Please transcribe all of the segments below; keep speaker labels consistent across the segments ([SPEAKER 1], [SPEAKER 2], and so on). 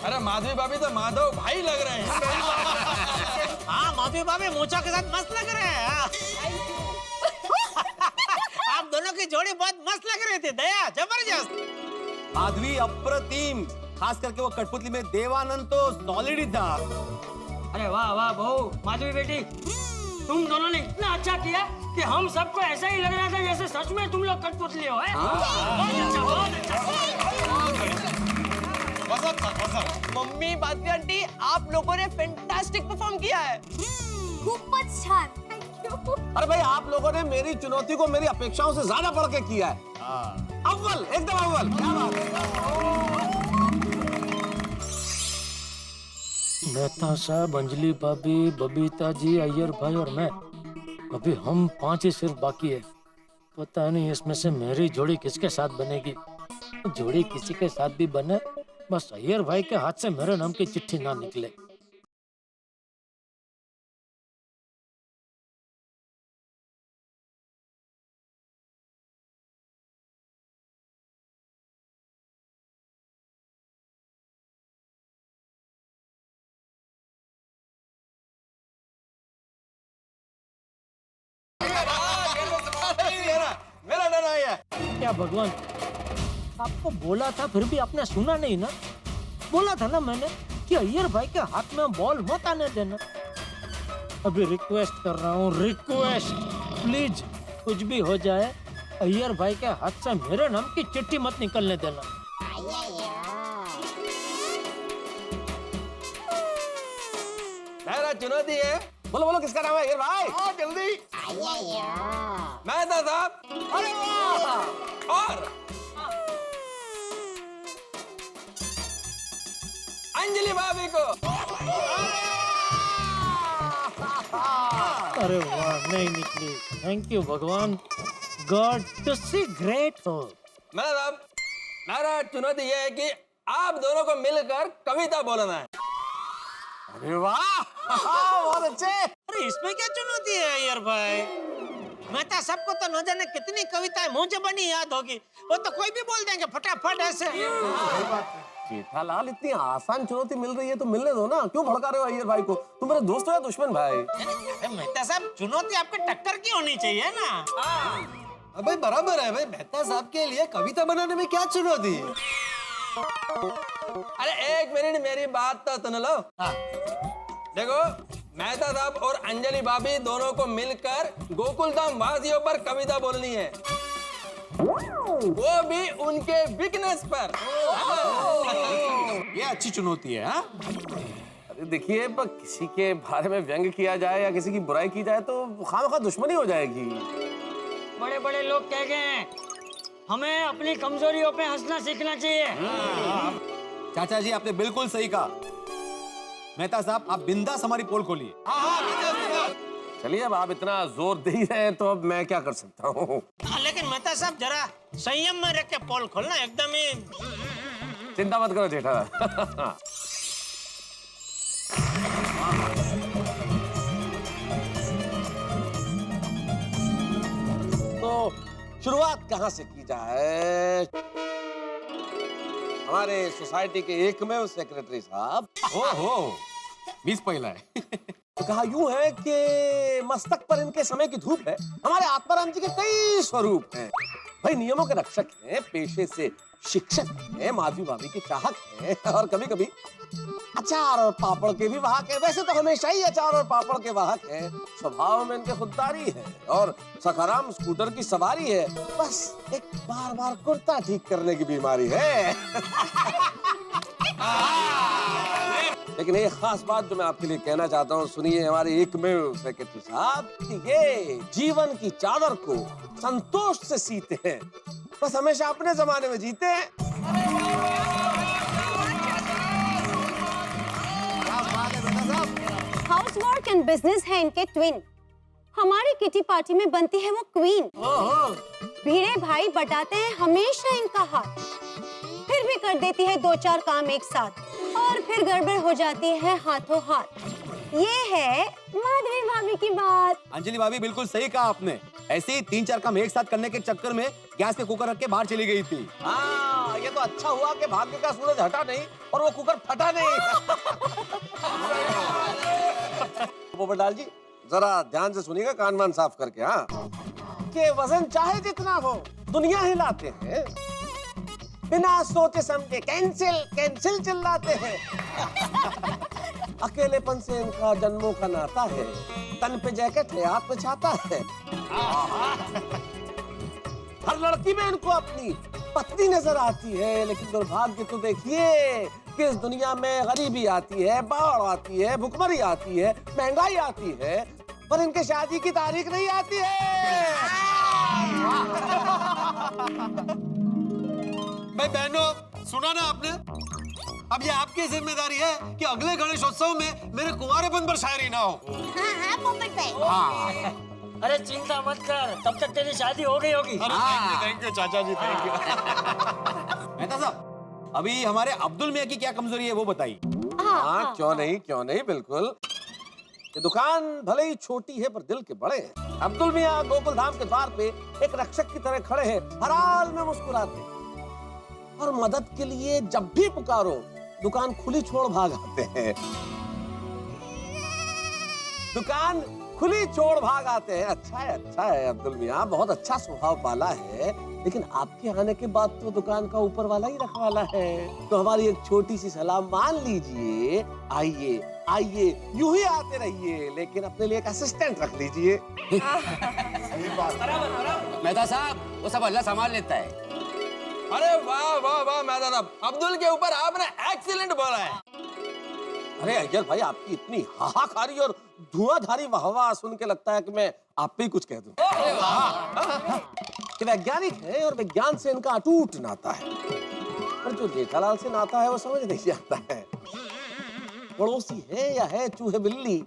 [SPEAKER 1] अरे माधवी भाभी तो माधव भाई लग रहे हैं।
[SPEAKER 2] हाँ माधवी भाभी मोचा के साथ मस्त लग रहे हैं। आप दोनों की जोड़ी बहुत मस्त लग रही थी दया, जबरदस्त।
[SPEAKER 3] माधवी अप्रतिम, खास करके वो कठपुतली में देवानंद तो सॉलिड ही था।
[SPEAKER 4] अरे वाह वाह बहू, माधवी बेटी, तुम दोनों ने इतना अच्छा किया कि हम सबको ऐसा ही लग रहा था जैसे सच में तुम लोग कठपुतली हो। बहुत अच्छा।
[SPEAKER 5] मम्मी बादवी आंटी, आप लोगों ने फैंटास्टिक परफॉर्म किया है।
[SPEAKER 6] खूपच छान। Thank you.
[SPEAKER 3] अरे भाई आप लोगों ने मेरी चुनौती को मेरी अपेक्षाओं से ज्यादा बढ़ के किया है। अव्वल, एकदम अव्वल। क्या बात है।
[SPEAKER 4] मेहता साहब, अंजलि भाभी, बबीता जी, अय्यर भाई और मैं, अभी हम 5 ही सिर्फ बाकी है। पता नहीं इसमें से मेरी जोड़ी किसके साथ बनेगी। जोड़ी किसी के साथ भी बने, बस अय्यर भाई के हाथ से मेरे नाम की चिट्ठी ना निकले।
[SPEAKER 3] मेरा डर है।
[SPEAKER 4] क्या भगवान, आपको बोला था फिर भी आपने सुना नहीं ना। बोला था ना मैंने कि अय्यर भाई के हाथ में बॉल मत आने देना। अभी रिक्वेस्ट कर रहा हूँ, रिक्वेस्ट, प्लीज कुछ भी हो जाए अय्यर भाई के हाथ से मेरे नाम की चिट्ठी मत निकलने देना।
[SPEAKER 1] मेरा चुनौती है।
[SPEAKER 3] बोलो बोलो, किसका नाम है अय्यर भाई?
[SPEAKER 1] जल्दी। मेहता साहब।
[SPEAKER 3] अरे वाह।
[SPEAKER 1] और अंजलि भाभी को।
[SPEAKER 4] अरे वाह, नहीं निकली। थैंक यू भगवान, गॉड टू सी ग्रेट हो।
[SPEAKER 1] मेहता साहब, मेरा चुनौती ये है कि आप दोनों को मिलकर कविता बोलना है।
[SPEAKER 3] अरे वाह, बहुत अच्छे।
[SPEAKER 2] अरे इसमें क्या चुनौती है अय्यर भाई? मेहता सबको तो न जाने कितनी कविताएं मुंह जबानी याद होगी, वो तो कोई भी बोल देंगे फटाफट ऐसे।
[SPEAKER 3] जेठालाल, इतनी आसान चुनौती मिल रही है तो मिलने दो ना, क्यों भड़का रहे हो अय्यर भाई को? तुम मेरे दोस्त हो या दुश्मन भाई?
[SPEAKER 2] अरे मेहता साहब, चुनौती आपके टक्कर की होनी चाहिए ना।
[SPEAKER 3] अबे बराबर है भाई, मेहता साहब के लिए कविता बनाने में क्या चुनौती है?
[SPEAKER 1] अरे एक मिनट, मेरी बात तो सुन लो। देखो, मेहता साहब और अंजलि भाभी दोनों को मिलकर गोकुलधाम वासियों पर कविता बोलनी है, वो भी उनके वीकनेस पर।
[SPEAKER 3] ये अच्छी चुनौती है। हाँ? अरे देखिए, किसी के बारे में व्यंग किया जाए या किसी की बुराई की जाए तो खामखा दुश्मनी हो जाएगी।
[SPEAKER 4] बड़े बड़े लोग कह गए हैं, हमें अपनी कमजोरियों पे हंसना सीखना चाहिए।
[SPEAKER 3] चाचा जी, आपने बिल्कुल सही कहा। मेहता साहब, आप बिंदास हमारी पोल खोलिए। चलिए, अब आप इतना जोर दे ही रहे हैं तो अब मैं क्या कर सकता हूँ।
[SPEAKER 2] लेकिन मेहता साहब जरा संयम में रख के पोल खोलना, एकदम ही।
[SPEAKER 3] चिंता मत करो जेठालाल। तो शुरुआत कहाँ से की जाए? हमारे सोसाइटी के एकमेव सेक्रेटरी साहब। ओहो, 20 पहिला है। तो कहा यूं है कि मस्तक पर इनके समय की धूप है। हमारे आत्माराम जी के कई स्वरूप हैं। भाई नियमों के रक्षक हैं, पेशे से शिक्षक हैं, माधवी भाभी के चाहक हैं और कभी कभी अचार और पापड़ के भी वाहक हैं। वैसे तो हमेशा ही अचार और पापड़ के वाहक हैं। स्वभाव में इनके खुददारी है और सखाराम स्कूटर की सवारी है। बस एक बार बार कुर्ता ठीक करने की बीमारी है। लेकिन एक खास बात जो मैं आपके लिए कहना चाहता हूँ, सुनिए हमारे एकमेव सेक्रेटरी साहब, ये जीवन की चादर को संतोष से सीते हैं, बस हमेशा अपने जमाने में जीते हैं।
[SPEAKER 6] हाउस वर्क एंड बिजनेस है इनके ट्विन। हमारी किटी पार्टी में बनती है वो क्वीन। भीड़े भाई बटाते हैं हमेशा इनका हाथ, फिर भी कर देती है 2-4 काम एक साथ और फिर गड़बड़ हो जाती है हाथों हाथ। ये है माधवी भाभी की बात।
[SPEAKER 3] अंजलि भाभी बिल्कुल सही कहा आपने। ऐसे ही 3-4 काम एक साथ करने के चक्कर में गैस पे कुकर रख के बाहर चली गई थी। हाँ, ये तो अच्छा हुआ कि भाग्य का सूरज हटा नहीं और वो कुकर फटा नहीं। पोपटलाल जी जरा ध्यान से सुनिएगा, कान वान साफ करके। हाँ, कि वजन चाहे जितना हो दुनिया हिलाते हैं, बिना सोचे समझे कैंसिल कैंसिल चिल्लाते हैं। अकेलेपन से इनका जन्मों का नाता है, तन पे जैकेट है हाथ पे छाता है। हर लड़की में इनको अपनी पत्नी नजर आती है, लेकिन दुर्भाग्य तो देखिए कि इस दुनिया में गरीबी आती है, बाढ़ आती है, भुखमरी आती है, महंगाई आती है, पर इनके शादी की तारीख नहीं आती है।
[SPEAKER 7] भाई बहनों, सुना ना आपने? अब ये आपकी जिम्मेदारी है कि अगले गणेशोत्सव में मेरे कुंवारेपन पर शायरी ना हो।
[SPEAKER 6] हाँ पोपट भाई।
[SPEAKER 4] अरे चिंता मत कर, तब तक तेरी शादी हो गई होगी।
[SPEAKER 7] थैंक यू चाचा जी, थैंक यू।
[SPEAKER 3] मेहता साहब, अभी हमारे अब्दुल मियाँ की क्या कमजोरी है वो बताइए। हाँ, क्यों नहीं, बिल्कुल। ये दुकान भले ही छोटी है पर दिल के बड़े हैं। अब्दुल मियाँ गोकुल धाम के द्वार पे एक रक्षक की तरह खड़े हैं, हर हाल में मुस्कुराते हैं और मदद के लिए जब भी पुकारो दुकान खुली छोड़ भाग आते हैं। दुकान खुली छोड़ भाग आते हैं। अच्छा है अब्दुल मियाँ, बहुत अच्छा स्वभाव पाला है, लेकिन आपके आने के बाद तो दुकान का ऊपर वाला ही रखवाला है। तो हमारी एक छोटी सी सलाह मान लीजिए, आइए यूं ही आते रहिए, लेकिन अपने लिए एक असिस्टेंट रख लीजिए।
[SPEAKER 8] मेहता साहब, वो सब अल्लाह संभाल लेता है।
[SPEAKER 1] अरे वाह वाह वाह मेहता साहब, अब्दुल के ऊपर आपने एक्सीलेंट बोला है।
[SPEAKER 3] अरे अय्यर भाई, आपकी इतनी हाहाकारी और धुआंधारी वाहवाह सुन के लगता है कि मैं आप पे ही कुछ कह दूं। कि वैज्ञानिक है और विज्ञान से इनका अटूट नाता है, पर जो जेठालाल से नाता है वो समझ नहीं आता है। पड़ोसी है या है चूहे बिल्ली,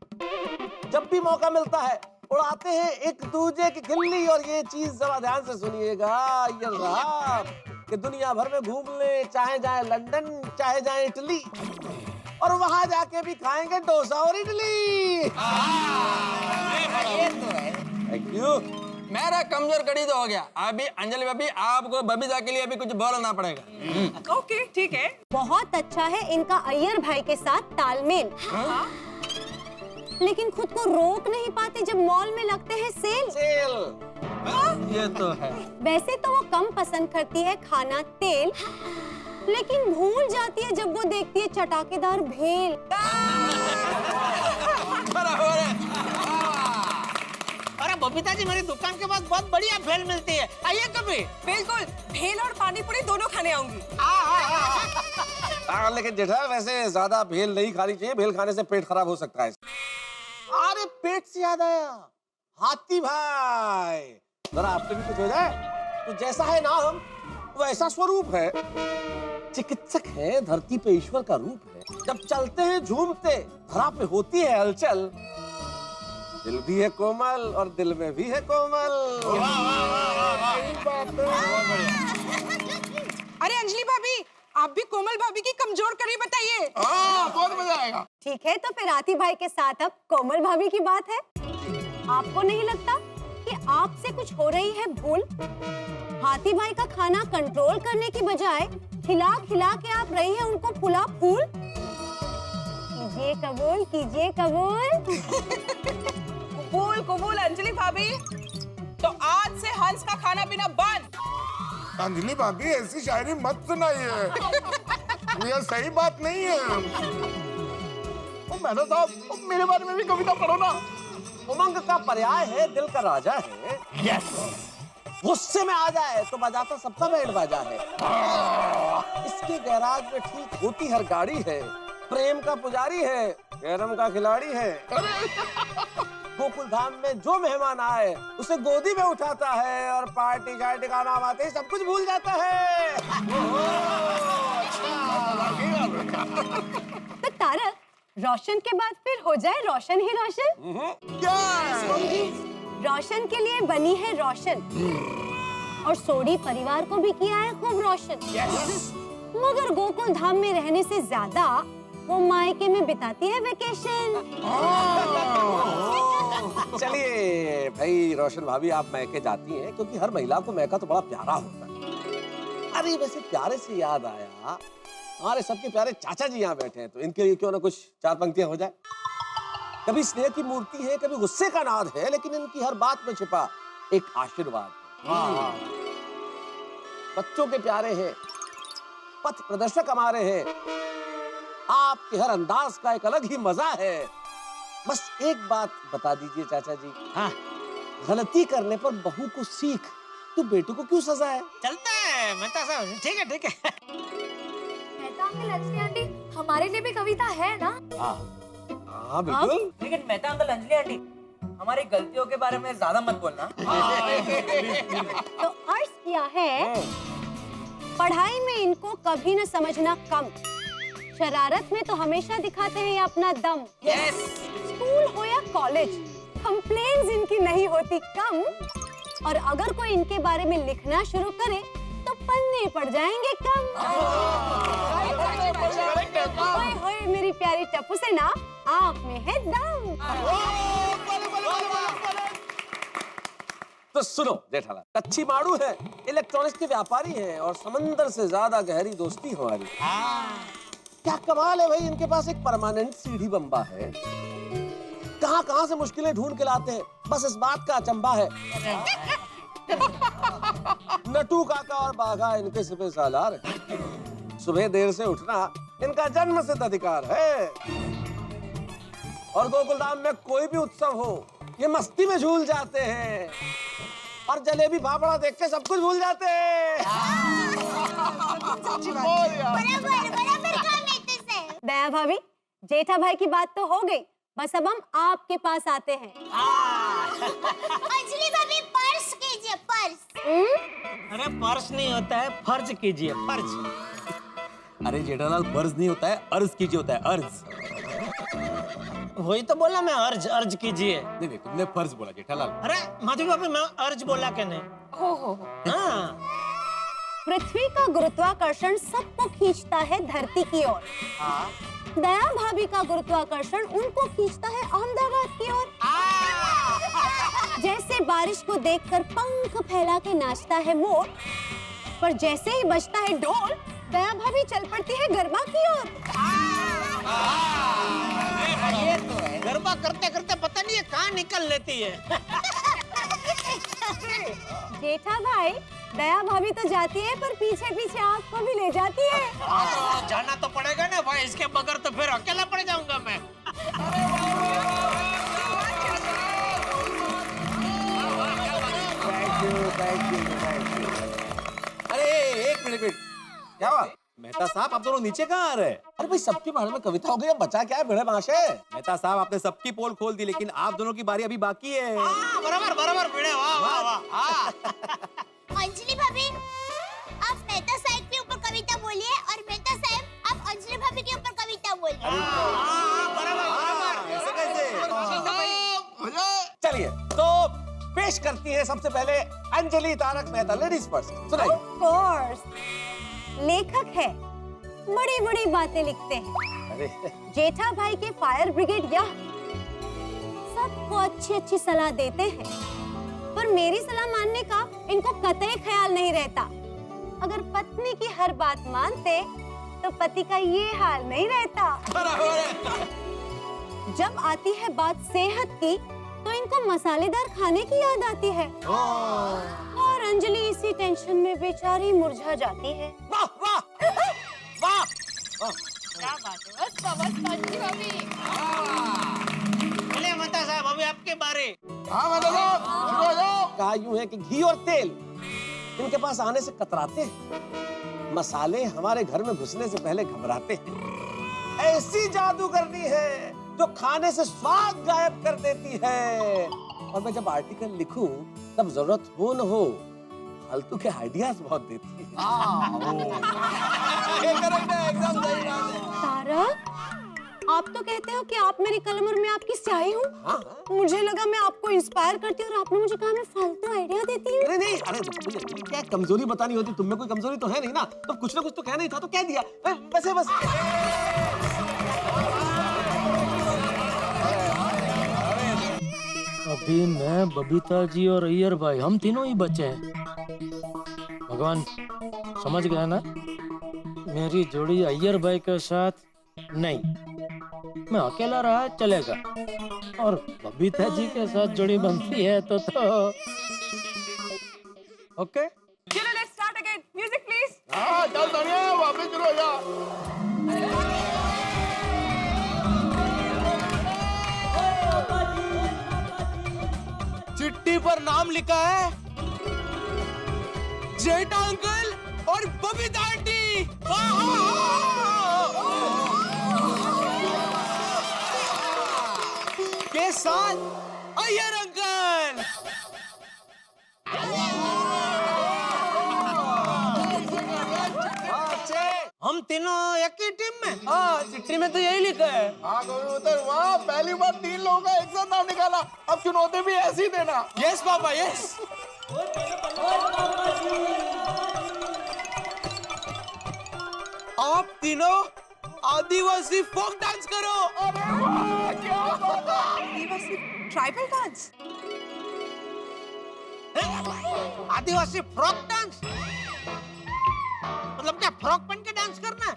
[SPEAKER 3] जब भी मौका मिलता है उड़ाते हैं एक दूजे की खिल्ली। और ये चीज जरा ध्यान से सुनिएगा अय्यर साहब, कि दुनिया भर में घूम ले, चाहे जाए लंदन चाहे जाए इटली, और वहां जाके भी खाएंगे डोसा और इडली। Thank you.
[SPEAKER 1] मेरा कमजोर कड़ी तो हो गया। अभी अंजलि भाभी आपको बबीता के लिए अभी कुछ बोलना पड़ेगा।
[SPEAKER 5] ओके ठीक है।
[SPEAKER 6] बहुत अच्छा है इनका अय्यर भाई के साथ तालमेल। लेकिन खुद को रोक नहीं पाते जब मॉल में लगते हैं सेल।
[SPEAKER 1] ये तो है।
[SPEAKER 6] वैसे तो वो कम पसंद करती है खाना तेल, लेकिन भूल जाती है जब वो देखती है चटाकेदार भेल।
[SPEAKER 1] बराबर है।
[SPEAKER 2] अरे बबीता जी, मेरी दुकान के पास बहुत बढ़िया भेल मिलती है, आइए कभी।
[SPEAKER 5] बिल्कुल, भेल और पानी पूरी दोनों खाने आऊंगी।
[SPEAKER 3] लेकिन जेठा वैसे ज्यादा भेल नहीं खानी चाहिए, भेल खाने से पेट खराब हो सकता है। अरे पेट से याद आया, हाथी भाई, जरा आपसे भी कुछ हो जाए। तो जैसा है नाम वैसा स्वरूप है। चिकित्सक है, धरती पे ईश्वर का रूप है। जब चलते हैं झूमते, धरा पे होती है हलचल। दिल भी है कोमल और दिल में भी है कोमल।
[SPEAKER 5] अरे अंजलि भाभी, आप भी कोमल भाभी की कमजोर कड़ी बताइए।
[SPEAKER 7] बहुत मजा आएगा।
[SPEAKER 6] ठीक है, तो फिर हाथी भाई के साथ अब कोमल भाभी की बात है। आपको नहीं लगता कि आपसे कुछ हो रही है भूल? हाथी भाई का खाना कंट्रोल करने की बजाय खिला खिला के आप रही हैं उनको फुला फूल। कीजिए कबूल, कीजिए कबूल।
[SPEAKER 5] कबूल कबूल अंजलि भाभी, तो आज से हंस का खाना पीना बंद।
[SPEAKER 7] अंजलि भाभी, ऐसी शायरी मत सुनाइए, ये सही बात नहीं है।
[SPEAKER 3] मेहता साहब, मेरे बारे में भी कविता पढ़ो ना। उमंग का पर्याय है, दिल का राजा है। यस। गुस्से में आ जाए तो बजाता सबका बैंड बाजा है। इसके गैराज में ठीक होती हर गाड़ी है। प्रेम का पुजारी है, कैरम का खिलाड़ी है। गोकुल धाम में जो मेहमान आए उसे गोदी में उठाता है, और पार्टी शार्टी का नाम आते ही सब कुछ भूल जाता है।
[SPEAKER 6] तो तारक, रोशन के बाद फिर हो जाए रोशन ही रोशन। रोशन के लिए बनी है रोशन, और सोडी परिवार को भी किया है खूब रोशन। मगर गोकुल धाम में रहने से ज्यादा वो मायके में बिताती है वेकेशन।
[SPEAKER 3] चलिए भाई रोशन भाभी, आप मैके जाती हैं क्योंकि हर महिला को मैका तो बड़ा प्यारा होता है। अरे वैसे प्यारे से याद आया, हमारे सबके प्यारे चाचा जी यहाँ बैठे हैं, तो इनके लिए क्यों ना कुछ 4 पंक्तियां हो जाए। कभी स्नेह की मूर्ति है, कभी गुस्से का नाद है, लेकिन इनकी हर बात में छिपा एक आशीर्वाद है। बच्चों के प्यारे हैं, पथ प्रदर्शक हमारे हैं, आपके हर अंदाज का एक अलग ही मजा है। बस एक बात बता दीजिए चाचा जी,
[SPEAKER 2] हाँ
[SPEAKER 3] गलती करने पर बहू को सीख, तो बेटे को क्यों सजा है?
[SPEAKER 2] चलता है मेहता साहब, ठीक है ठीक है।
[SPEAKER 9] मेहता अंकल, अंजलि आंटी, हमारे लिए भी कविता है ना?
[SPEAKER 3] हाँ बिल्कुल।
[SPEAKER 10] लेकिन मेहता अंकल, अंजलि आंटी, हमारी गलतियों के बारे में ज्यादा मत बोलना।
[SPEAKER 6] तो अर्ज किया है, पढ़ाई में इनको कभी न समझना कम, शरारत में तो हमेशा दिखाते हैं ये अपना दम। स्कूल हो या कॉलेज, कंप्लेंट्स इनकी नहीं होती कम, और अगर कोई इनके बारे में लिखना शुरू करे तो पन्ने पड़ जाएंगे कम। ओए होए मेरी प्यारी टप्पू से ना, आप में है दम।
[SPEAKER 3] तो सुनो जेठालाल, कच्ची माड़ू है, इलेक्ट्रॉनिक्स के व्यापारी हैं, और समंदर से ज्यादा गहरी दोस्ती हमारी। क्या कमाल है भाई, इनके पास एक परमानेंट सीढ़ी बम्बा है। कहां कहां से मुश्किलें ढूंढ के लाते हैं, बस इस बात का अचंभा है। नटू काका और बाघा इनके सिपे सालार, सुबह देर से उठना इनका जन्म सिद्ध अधिकार है। और गोकुलधाम में कोई भी उत्सव हो, ये मस्ती में झूल जाते हैं, और जलेबी फाफड़ा देख के सब कुछ भूल जाते हैं।
[SPEAKER 6] दया भाभी, जेठा भाई की बात तो हो गई, बस अब हम आपके पास आते हैं।
[SPEAKER 9] अंजलि भाभी, पर्स कीजिए, पर्स।
[SPEAKER 2] अरे पर्स नहीं होता है, फर्ज कीजिए, फर्ज।
[SPEAKER 8] अरे जेठालाल, फर्ज नहीं होता है, अर्ज कीजिए होता है, अर्ज।
[SPEAKER 2] वही तो बोला मैं, अर्ज अर्ज कीजिए।
[SPEAKER 8] नहीं नहीं, तुमने फर्ज बोला जेठालाल।
[SPEAKER 2] अरे माधवी भाभी, मैं अर्ज बोला कि नहीं?
[SPEAKER 5] हो।
[SPEAKER 2] हाँ।
[SPEAKER 6] पृथ्वी का गुरुत्वाकर्षण सबको खींचता है धरती की ओर। दया भाभी का गुरुत्वाकर्षण उनको खींचता है अहमदाबाद की ओर। जैसे बारिश को देखकर पंख फैला के नाचता है मोर, पर जैसे ही बजता है ढोल, दया भाभी चल पड़ती है गरबा की ओर।
[SPEAKER 2] गरबा करते करते पता नहीं है कहाँ निकल लेती है।
[SPEAKER 6] जेठा भाई, दया भाभी तो जाती है, पर पीछे पीछे आपको भी ले जाती है।
[SPEAKER 2] तो जाना तो पड़ेगा ना भाई, इसके बगैर तो फिर अकेला पड़ जाऊंगा मैं।
[SPEAKER 3] अरे एक मिनट, क्या हुआ?
[SPEAKER 8] मेहता साहब, आप दोनों नीचे कहाँ आ रहे हैं?
[SPEAKER 3] अरे भाई, सबके बारे में कविता हो गई, अब बचा क्या है भिड़े माशे।
[SPEAKER 8] मेहता साहब, आपने सबकी पोल खोल दी, लेकिन आप दोनों की बारी अभी बाकी है।
[SPEAKER 2] बराबर बराबर भिड़े, वाह वाह वाह।
[SPEAKER 9] अंजलि भाभी, आप मेहता साहब के ऊपर कविता बोलिए, और मेहता साहब आप अंजलि भाभी के ऊपर कविता बोलिए।
[SPEAKER 8] ऐसे कैसे?
[SPEAKER 3] चलिए तो पेश करती है सबसे पहले अंजलि तारक मेहता, लेडीज फर्स्ट। सुनाइए।
[SPEAKER 6] Of course, लेखक है, बड़ी बड़ी बातें लिखते हैं।
[SPEAKER 3] अरे
[SPEAKER 6] जेठा भाई के फायर ब्रिगेड यह सबको अच्छी अच्छी सलाह देते हैं, पर मेरी सलाह मानने का इनको कतई ख्याल नहीं रहता। अगर पत्नी की हर बात मानते तो पति का ये हाल नहीं रहता। जब आती है बात सेहत की तो इनको मसालेदार खाने की याद आती है, और अंजलि इसी टेंशन में बेचारी मुरझा जाती है।
[SPEAKER 3] वाह वाह वाह।
[SPEAKER 5] क्या बात है, बस बस अंजलि भाभी।
[SPEAKER 2] चलिए मेहता साहब, अभी आपके बारे।
[SPEAKER 3] कहा यूं है कि घी और तेल इनके पास आने से कतराते हैं, मसाले हमारे घर में घुसने से पहले घबराते हैं। ऐसी जादू करनी है जो खाने से स्वाद गायब कर देती है। और मैं जब आर्टिकल लिखूं तब जरूरत हो न हो, फालतू के आइडियाज बहुत देती है।
[SPEAKER 6] तारक, आप तो कहते हो कि आप मेरी कलम और मैं आपकी स्याही हूँ।
[SPEAKER 3] हाँ?
[SPEAKER 6] मुझे लगा मैं आपको इंस्पायर करती हूँ और आपने मुझे कहा मैं फालतू आइडिया देती हूँ।
[SPEAKER 3] अरे नहीं, अरे मुझे क्या कमजोरी बतानी होती, तुम में कोई कमजोरी तो है नहीं ना, तो कुछ ना कुछ तो कहना ही था तो कह दिया। वैसे बस
[SPEAKER 4] अभी मैं, बबीता जी और अय्यर भाई हम तीनों ही बचे हैं। भगवान समझ गया ना, मेरी जोड़ी अय्यर भाई के साथ नहीं, मैं अकेला रहा चलेगा, और बबीता जी के साथ जोड़ी बनती है तो ओके।
[SPEAKER 5] चलो let's start again, music please.
[SPEAKER 7] हाँ चल सोनिया वापस शुरू हो जा।
[SPEAKER 8] चिट्ठी पर नाम लिखा है जेठा अंकल और बबीता आंटी के साथ अय्यर अंकल।
[SPEAKER 2] हम तीनों एक ही टीम में।
[SPEAKER 8] हाँ चिट्ठी में तो यही लिखा है।
[SPEAKER 7] हाँ कबूतर वाह, पहली बार 3 लोगों का एक साथ नाम निकाला। अब चुनौती भी ऐसी ही देना।
[SPEAKER 8] Yes papa yes. आप तीनों आदिवासी फोक डांस करो।
[SPEAKER 5] आदिवासी ट्राइबल डांस।
[SPEAKER 2] आदिवासी फ्रॉक डांस, मतलब क्या फ्रॉक पहन के डांस करना?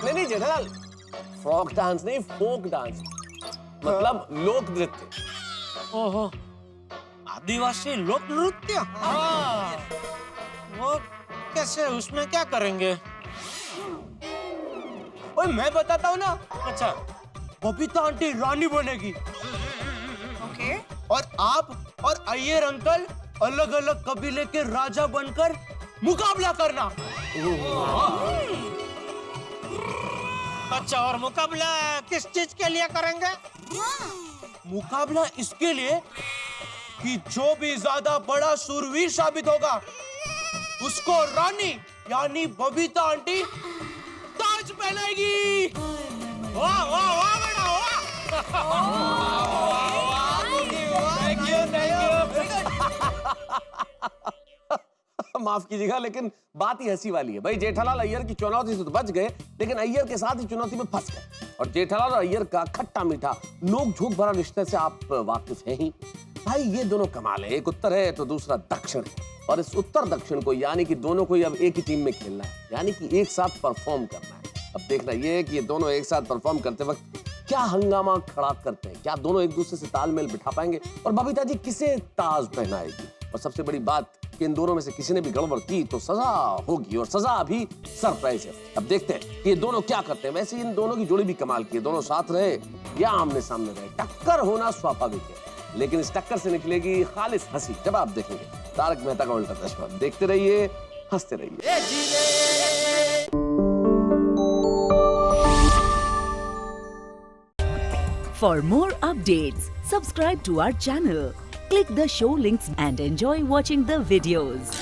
[SPEAKER 3] नहीं जेठालाल, फ्रॉक डांस नहीं, फोक डांस, मतलब लोक नृत्य।
[SPEAKER 2] ओहो, आदिवासी लोक नृत्य। हाँ। वो कैसे, उसमें क्या करेंगे?
[SPEAKER 8] ओए मैं बताता हूँ ना।
[SPEAKER 2] अच्छा,
[SPEAKER 8] बबीता आंटी रानी बनेगी
[SPEAKER 5] ओके।
[SPEAKER 8] और आप और अय्यर अंकल अलग अलग कबीले के राजा बनकर मुकाबला करना।
[SPEAKER 2] अच्छा, और मुकाबला किस चीज के लिए करेंगे?
[SPEAKER 8] मुकाबला इसके लिए कि जो भी ज्यादा बड़ा सूरवीर साबित होगा उसको रानी यानी बबीता आंटी ताज पहनाएगी।
[SPEAKER 2] वाह वाह वाह बेटा वाह।
[SPEAKER 8] Thank you.
[SPEAKER 3] माफ कीजिएगा लेकिन बात ही हंसी वाली है भाई। जेठालाल अय्यर की चुनौती से तो बच गए, लेकिन अय्यर के साथ ही चुनौती में फंस गए। और जेठालाल और अय्यर का खट्टा मीठा नोक झोंक भरा रिश्ते से आप वाकिफ हैं ही भाई। ये दोनों कमाल है, एक उत्तर है तो दूसरा दक्षिण है, और इस उत्तर दक्षिण को यानी कि दोनों को अब एक ही टीम में खेलना है, यानी कि एक साथ परफॉर्म करना है। अब देखना ये है कि ये दोनों एक साथ परफॉर्म करते वक्त क्या हंगामा खड़ा करते हैं, क्या दोनों एक दूसरे से तालमेल बिठा पाएंगे, और बबीता जी किसे ताज पहनाएगी। और सबसे बड़ी बात कि इन दोनों में से किसी ने भी गड़बड़ की तो सजा होगी, और सजा अभी सरप्राइज है। अब देखते हैं कि ये दोनों क्या करते हैं। वैसे इन दोनों की जोड़ी भी कमाल की है, दोनों साथ रहे या आमने सामने रहे, टक्कर होना स्वाभाविक है, लेकिन इस टक्कर से निकलेगी खालिस हंसी जब आप देखेंगे तारक मेहता का उल्टा चश्मा। देखते रहिए, हंसते रहिए।
[SPEAKER 11] For more updates, subscribe to our channel, click the show links and enjoy watching the videos.